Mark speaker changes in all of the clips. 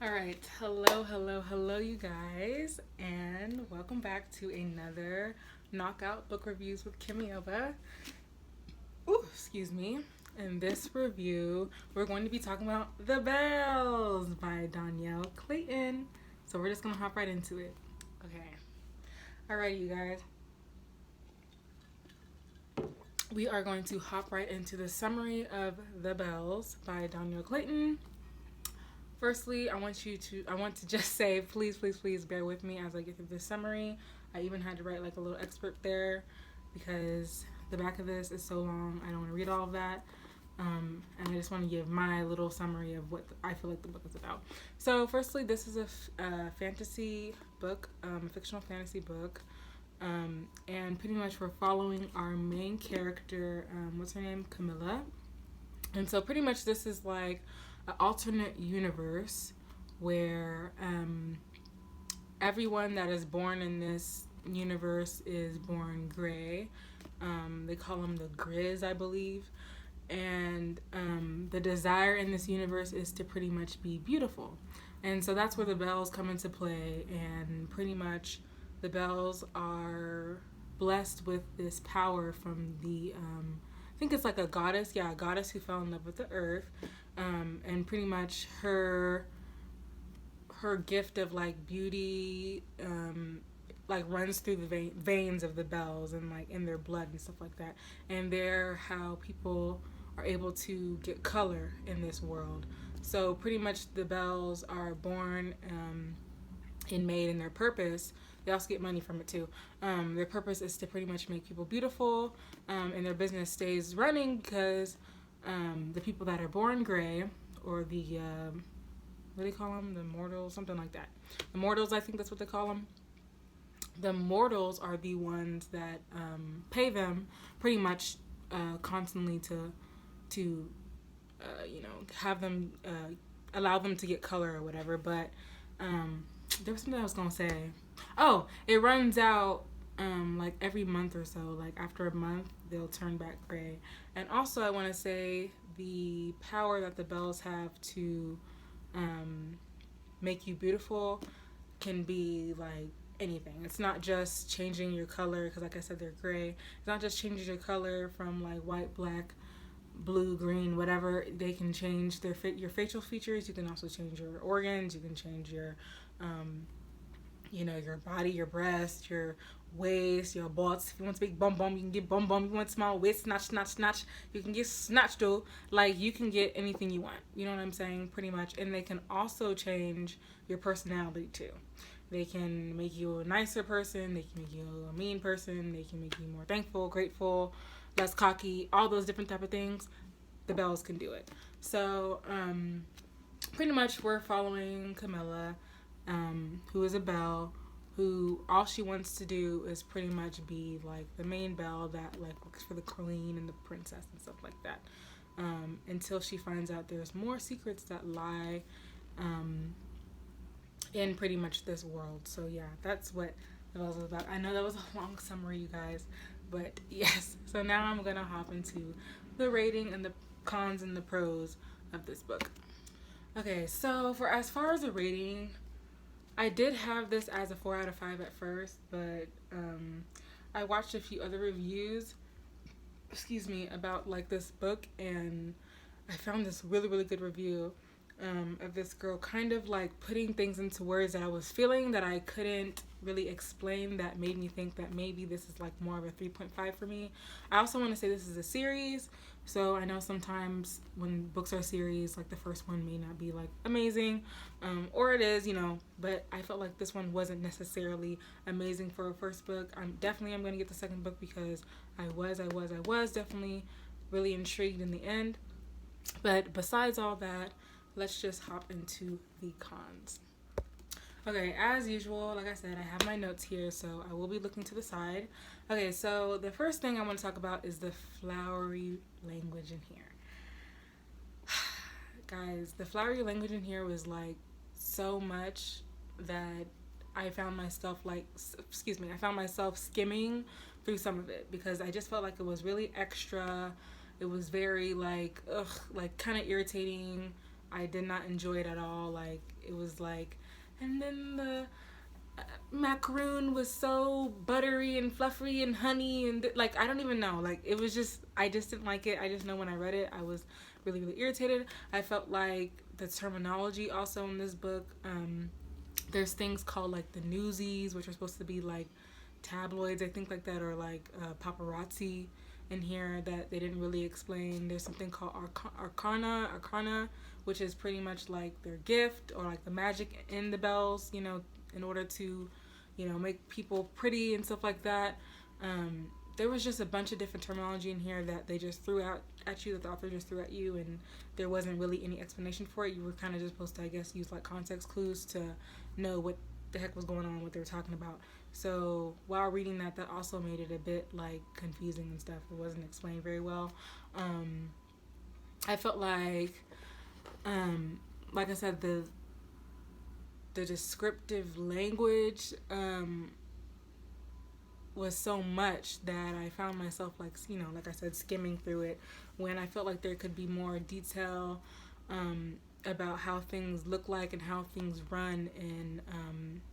Speaker 1: All right, hello, you guys, and welcome back to another Knockout Book Reviews with Kemi Oba. Ooh, excuse me. In this review, we're going to be talking about The Bells by Dhonielle Clayton. So we're just gonna hop right into it. Okay. Alrighty, you guys. We are going to hop right into the summary of The Bells by Dhonielle Clayton. Firstly, I want to just say, please bear with me as I get through this summary. I even had to write like a little excerpt there because the back of this is so long. I don't want to read all of that. And I just want to give my little summary of what I feel like the book is about. So, firstly, this is a fantasy book, a fictional fantasy book. And pretty much we're following our main character, what's her name? Camilla. And so, pretty much, this is like an alternate universe where everyone that is born in this universe is born gray. They call them the Grizz, I believe. And the desire in this universe is to pretty much be beautiful. And so that's where the bells come into play. And pretty much the bells are blessed with this power from I think it's like a goddess, a goddess who fell in love with the earth. And pretty much her gift of like beauty like runs through the veins of the bells and like in their blood and stuff like that. And they're how people are able to get color in this world. So pretty much the bells are born and made, in their purpose. They also get money from it too. Their purpose is to pretty much make people beautiful, and their business stays running because the people that are born gray, or the what do they call them? The mortals, something like that. The mortals, I think that's what they call them. The mortals are the ones that pay them pretty much constantly to have them allow them to get color or whatever. But there was something I was gonna say. Oh, it runs out like every month or so. Like after a month, they'll turn back gray. And also, I want to say the power that the bells have to make you beautiful can be like anything. It's not just changing your color, because like I said, they're gray. It's not just changing your color from like white, black, blue, green, whatever. They can change your facial features. You can also change your organs. You can change your your body, your breast, your waist, your butts. If you want to big bum bum, you can get bum bum. If you want small waist, snatch, you can get snatch though. Like you can get anything you want. You know what I'm saying? Pretty much. And they can also change your personality too. They can make you a nicer person. They can make you a mean person. They can make you more thankful, grateful, less cocky. All those different type of things. The bells can do it. So pretty much we're following Camilla, who is a belle, who all she wants to do is pretty much be like the main belle that like works for the queen and the princess and stuff like that, until she finds out there's more secrets that lie in pretty much this world. So yeah, that's what it was about. I know that was a long summary, you guys, but yes. So now I'm gonna hop into the rating and the cons and the pros of this book. Okay, so for as far as the rating, I did have this as a 4 out of 5 at first, but I watched a few other reviews, about like this book, and I found this really good review of this girl kind of like putting things into words that I was feeling that I couldn't really explain, that made me think that maybe this is like more of a 3.5 for me. I also want to say this is a series, so I know sometimes when books are series, like the first one may not be like amazing, or it is, but I felt like this one wasn't necessarily amazing for a first book. I'm going to get the second book because I was definitely really intrigued in the end. But besides all that, let's just hop into the cons. Okay, as usual, like I said, I have my notes here, so I will be looking to the side. Okay, so the first thing I want to talk about is the flowery language in here. Guys, the flowery language in here was like so much that I found myself skimming through some of it because I just felt like it was really extra. It was very like kind of irritating. I did not enjoy it at all. Like, it was like, and then the macaroon was so buttery and fluffy and honey and like, I don't even know. Like, it was just, I just didn't like it. I just know when I read it, I was really, really irritated. I felt like the terminology also in this book, there's things called like the newsies, which are supposed to be like tabloids, I think, like that, or like paparazzi in here that they didn't really explain. There's something called arcana, which is pretty much like their gift or like the magic in the bells, you know, in order to, you know, make people pretty and stuff like that. There was just a bunch of different terminology in here that they just threw out at you, that the author just threw at you, and there wasn't really any explanation for it. You were kind of just supposed to, I guess, use like context clues to know what the heck was going on, what they were talking about. So while reading that, that also made it a bit like confusing and stuff. It wasn't explained very well. I felt like I said, the descriptive language was so much that I found myself, like, you know, like I said, skimming through it, when I felt like there could be more detail about how things look like and how things run, and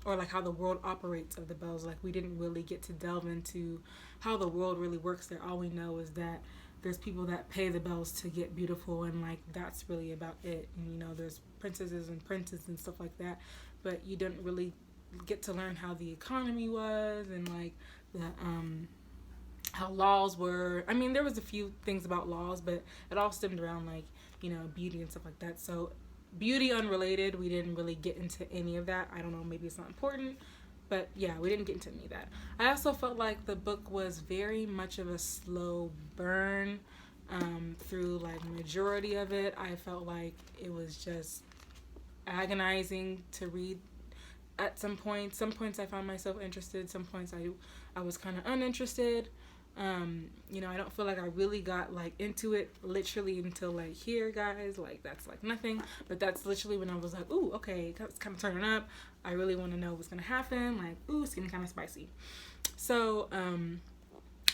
Speaker 1: or like how the world operates of the bells. Like, we didn't really get to delve into how the world really works there. All we know is that there's people that pay the bells to get beautiful, and like, that's really about it. And, you know, there's princesses and princes and stuff like that, but you didn't really get to learn how the economy was, and like the how laws were. I mean, there was a few things about laws, but it all stemmed around like, you know, beauty and stuff like that. So beauty unrelated, we didn't really get into any of that. I don't know, maybe it's not important, but yeah, we didn't get into any of that. I also felt like the book was very much of a slow burn through like majority of it. I felt like it was just agonizing to read at some points. Some points I found myself interested, some points I was kind of uninterested. You know, I don't feel like I really got like into it literally until like here, guys. Like, that's like nothing, but that's literally when I was like, ooh, okay, it's kind of turning up. I really want to know what's gonna happen. Like, ooh, it's getting kind of spicy. So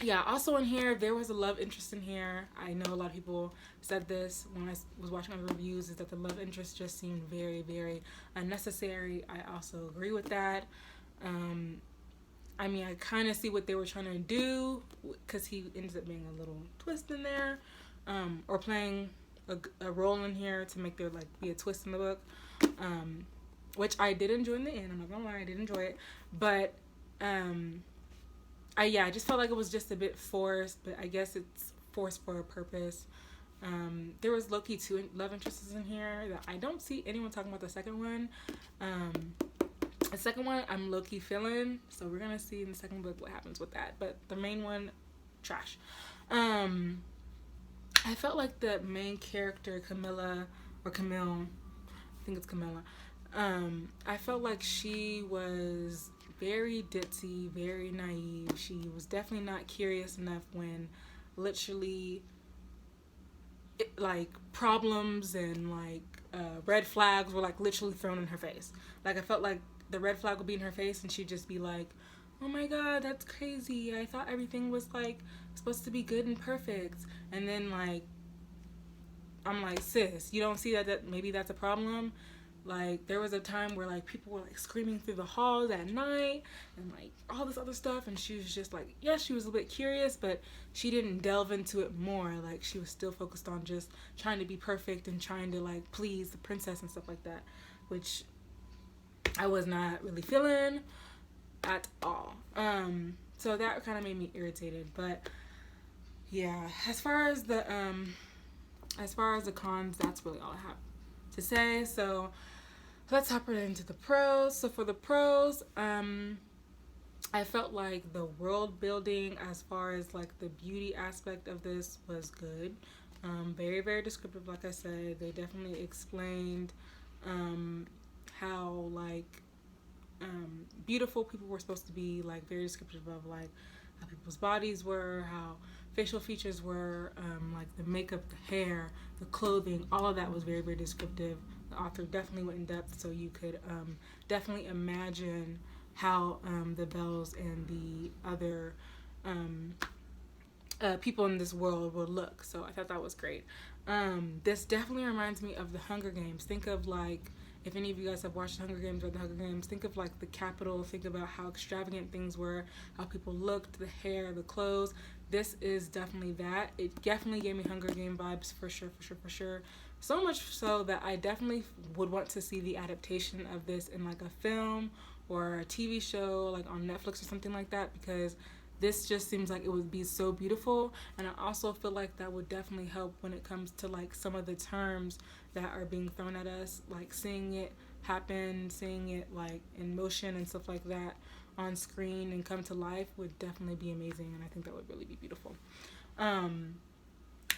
Speaker 1: yeah, also in here, there was a love interest in here. I know a lot of people said this when I was watching other reviews, is that the love interest just seemed very, very unnecessary. I also agree with that. I mean, I kind of see what they were trying to do, because he ends up being a little twist in there, or playing a role in here to make there like be a twist in the book, which I did enjoy in the end. I'm not gonna lie, I did enjoy it, but I just felt like it was just a bit forced, but I guess it's forced for a purpose. There was low-key 2 love interests in here that I don't see anyone talking about the second one. The second one I'm low-key feeling, so we're gonna see in the second book what happens with that. But the main one, trash. I felt like the main character, Camille, I think it's Camilla. I felt like she was very ditzy, very naive. She was definitely not curious enough when literally like problems and like red flags were like literally thrown in her face. Like, I felt like the red flag would be in her face and she'd just be like, oh my god, that's crazy, I thought everything was like supposed to be good and perfect. And then like, I'm like, sis, you don't see that maybe that's a problem? Like, there was a time where like people were like screaming through the halls at night and like all this other stuff, and she was just like, yes, she was a bit curious, but she didn't delve into it more. Like, she was still focused on just trying to be perfect and trying to like please the princess and stuff like that, which I was not really feeling at all. So that kind of made me irritated. But yeah, as far as the cons, that's really all I have to say. So let's hop right into the pros. So for the pros, I felt like the world building, as far as like the beauty aspect of this, was good. Very, very descriptive. Like I said, they definitely explained how like beautiful people were supposed to be, like very descriptive of like how people's bodies were, how facial features were, like the makeup, the hair, the clothing, all of that was very, very descriptive. The author definitely went in depth, so you could definitely imagine how the Bells and the other people in this world would look. So I thought that was great. This definitely reminds me of the Hunger Games. Think of like, if any of you guys have watched the Hunger Games or the Hunger Games, think of like the Capitol. Think about how extravagant things were, how people looked, the hair, the clothes. This is definitely that. It definitely gave me Hunger Game vibes for sure, for sure, for sure. So much so that I definitely would want to see the adaptation of this in like a film or a TV show, like on Netflix or something like that, because this just seems like it would be so beautiful. And I also feel like that would definitely help when it comes to like some of the terms that are being thrown at us, like seeing it happen, seeing it like in motion and stuff like that on screen and come to life would definitely be amazing, and I think that would really be beautiful. um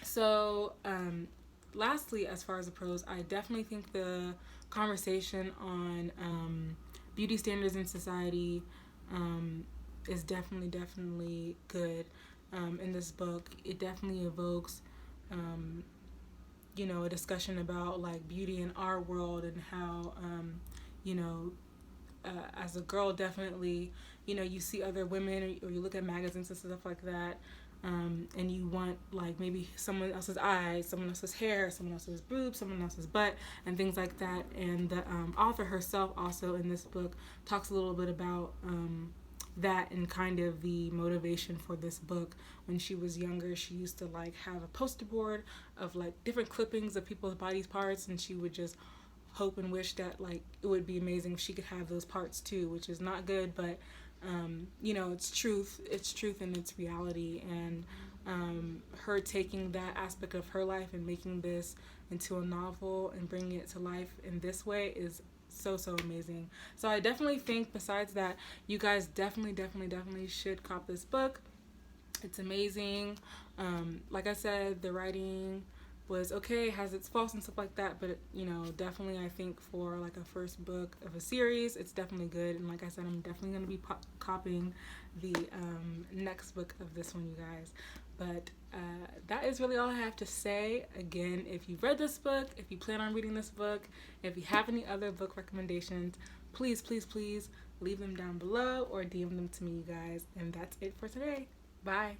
Speaker 1: so lastly, as far as the pros, I definitely think the conversation on beauty standards in society is definitely good. In this book, it definitely evokes a discussion about like beauty in our world and how you know as a girl, definitely, you see other women, or you look at magazines and stuff like that, and you want like maybe someone else's eyes, someone else's hair, someone else's boobs, someone else's butt, and things like that. And the author herself also in this book talks a little bit about that, and kind of the motivation for this book. When she was younger, she used to like have a poster board of like different clippings of people's body parts, and she would just hope and wish that like it would be amazing if she could have those parts too, which is not good, but it's truth and it's reality. And her taking that aspect of her life and making this into a novel and bringing it to life in this way is so amazing. So I definitely think, besides that, you guys definitely should cop this book. It's amazing. Like I said, the writing was okay, has its faults and stuff like that, but definitely I think for like a first book of a series, it's definitely good. And like I said, I'm definitely going to be copying the next book of this one, you guys. But that is really all I have to say. Again, if you've read this book, if you plan on reading this book, if you have any other book recommendations, please leave them down below or DM them to me, you guys. And that's it for today. Bye.